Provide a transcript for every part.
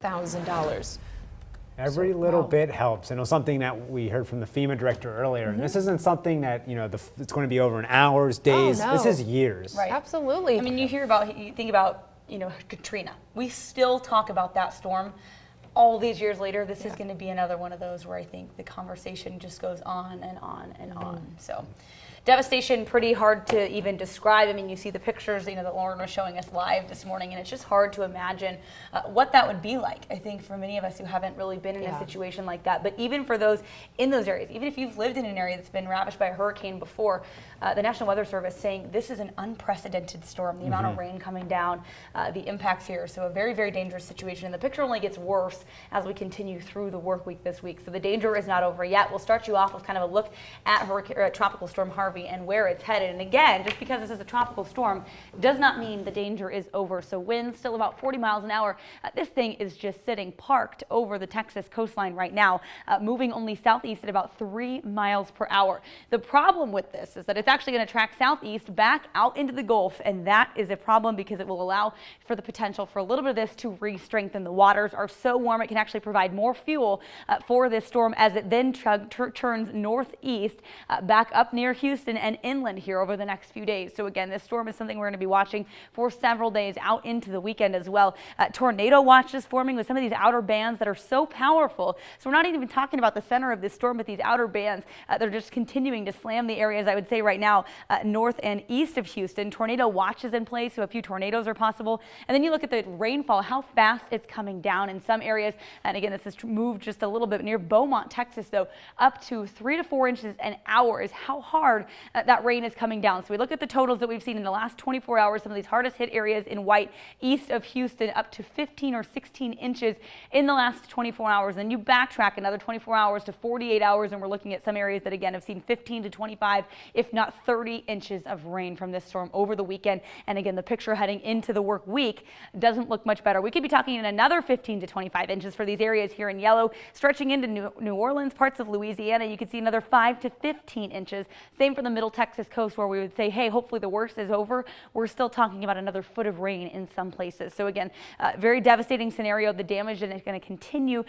$100,000. Every little bit helps. And it was something that we heard from the FEMA director earlier. And this isn't something that, it's going to be over in hours, days. Oh, no. This is years. Right. Absolutely. I mean, you think about, Katrina. We still talk about that storm. All these years later, this is going to be another one of those where I think the conversation just goes on and on and on. So devastation, pretty hard to even describe. I mean, you see the pictures, that Lauren was showing us live this morning, and it's just hard to imagine what that would be like, I think, for many of us who haven't really been in a situation like that. But even for those in those areas, even if you've lived in an area that's been ravaged by a hurricane before, the National Weather Service saying this is an unprecedented storm, the amount of rain coming down, the impacts here. So a very, very dangerous situation. And the picture only gets worse as we continue through the work week this week. So the danger is not over yet. We'll start you off with kind of a look at Tropical Storm Harvey and where it's headed. And again, just because this is a tropical storm does not mean the danger is over. So winds still about 40 miles an hour. This thing is just sitting parked over the Texas coastline right now, moving only southeast at about 3 miles per hour. The problem with this is that it's actually going to track southeast back out into the Gulf, and that is a problem because it will allow for the potential for a little bit of this to re-strengthen. The waters are so warm it can actually provide more fuel for this storm as it then turns northeast back up near Houston and inland here over the next few days. So again, this storm is something we're going to be watching for several days out into the weekend as well. Tornado watch is forming with some of these outer bands that are so powerful. So we're not even talking about the center of this storm, but these outer bands, they're just continuing to slam the areas, I would say right now, north and east of Houston. Tornado watch is in place, so a few tornadoes are possible. And then you look at the rainfall, how fast it's coming down in some areas. And again, this has moved just a little bit near Beaumont, Texas, though, up to 3 to 4 inches an hour is how hard that rain is coming down. So we look at the totals that we've seen in the last 24 hours, some of these hardest hit areas in white east of Houston, up to 15 or 16 inches in the last 24 hours. Then you backtrack another 24 hours to 48 hours, and we're looking at some areas that, again, have seen 15 to 25, if not 30 inches of rain from this storm over the weekend. And again, the picture heading into the work week doesn't look much better. We could be talking in another 15 to 25 inches for these areas here in yellow, stretching into New Orleans, parts of Louisiana. You could see another 5 to 15 inches. Same for the middle Texas coast, where we would say, hey, hopefully the worst is over. We're still talking about another foot of rain in some places. So again, very devastating scenario. The damage is going to continue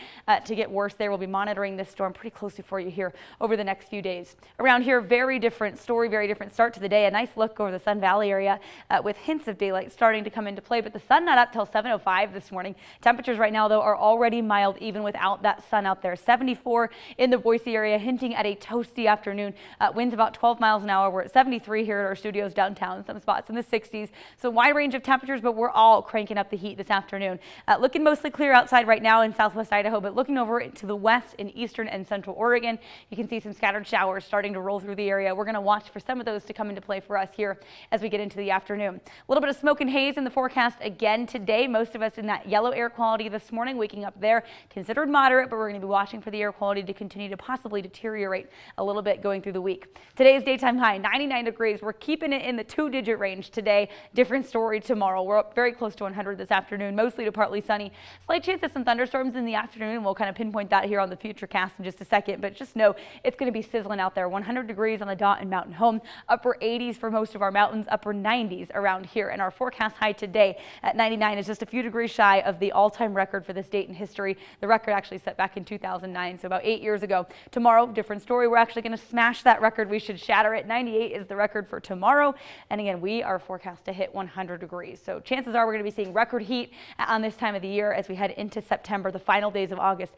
to get worse there. We'll be monitoring this storm pretty closely for you here over the next few days. Around here, very different story, very different start to the day. A nice look over the Sun Valley area with hints of daylight starting to come into play, but the sun not up till 7:05 this morning. Temperatures right now, though, are already mild even without that sun out there. 74 in the Boise area, hinting at a toasty afternoon. Winds about 12 miles an hour. We're at 73 here at our studios downtown, some spots in the 60s. So wide range of temperatures, but we're all cranking up the heat this afternoon. Looking mostly clear outside right now in southwest Idaho, but looking over to the west in eastern and central Oregon, you can see some scattered showers starting to roll through the area. We're going to watch for some of those to come into play for us here as we get into the afternoon. A little bit of smoke and haze in the forecast again today. Most of us in that yellow air quality this morning, waking up there, considered moderate, but we're going to be watching for the air quality to continue to possibly deteriorate a little bit going through the week. Today's daytime high, 99 degrees. We're keeping it in the 2-digit range today. Different story tomorrow. We're up very close to 100 this afternoon, mostly to partly sunny. Slight chance of some thunderstorms in the afternoon. We'll kind of pinpoint that here on the future cast in just a second, but just know it's going to be sizzling out there. 100 degrees on the dot in Mountain Home, upper 80s for most of our mountains, upper 90s around here. And our forecast high today at 99 is just a few degrees shy of the all-time record for this date in history. The record actually set back in 2009, so about 8 years ago. Tomorrow, different story. We're actually going to smash that record. We should shatter it. 98 is the record for tomorrow. And again, we are forecast to hit 100 degrees. So chances are we're going to be seeing record heat on this time of the year as we head into September, the final days of August,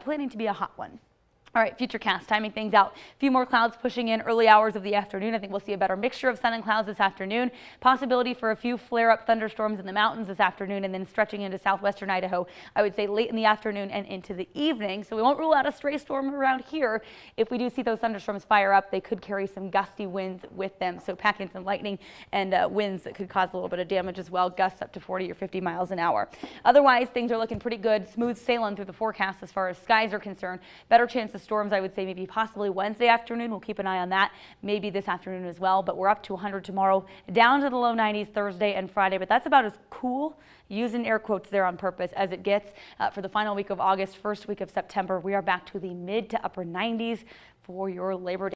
planning to be a hot one. All right, future cast, timing things out. A few more clouds pushing in early hours of the afternoon. I think we'll see a better mixture of sun and clouds this afternoon. Possibility for a few flare-up thunderstorms in the mountains this afternoon and then stretching into southwestern Idaho, I would say late in the afternoon and into the evening. So we won't rule out a stray storm around here. If we do see those thunderstorms fire up, they could carry some gusty winds with them. So pack in some lightning and winds that could cause a little bit of damage as well. Gusts up to 40 or 50 miles an hour. Otherwise, things are looking pretty good. Smooth sailing through the forecast as far as skies are concerned. Better chance of storms, I would say, maybe possibly Wednesday afternoon. We'll keep an eye on that. Maybe this afternoon as well, but we're up to 100 tomorrow, down to the low 90s Thursday and Friday, but that's about as cool, using air quotes there on purpose, as it gets for the final week of August, first week of September. We are back to the mid to upper 90s for your Labor Day.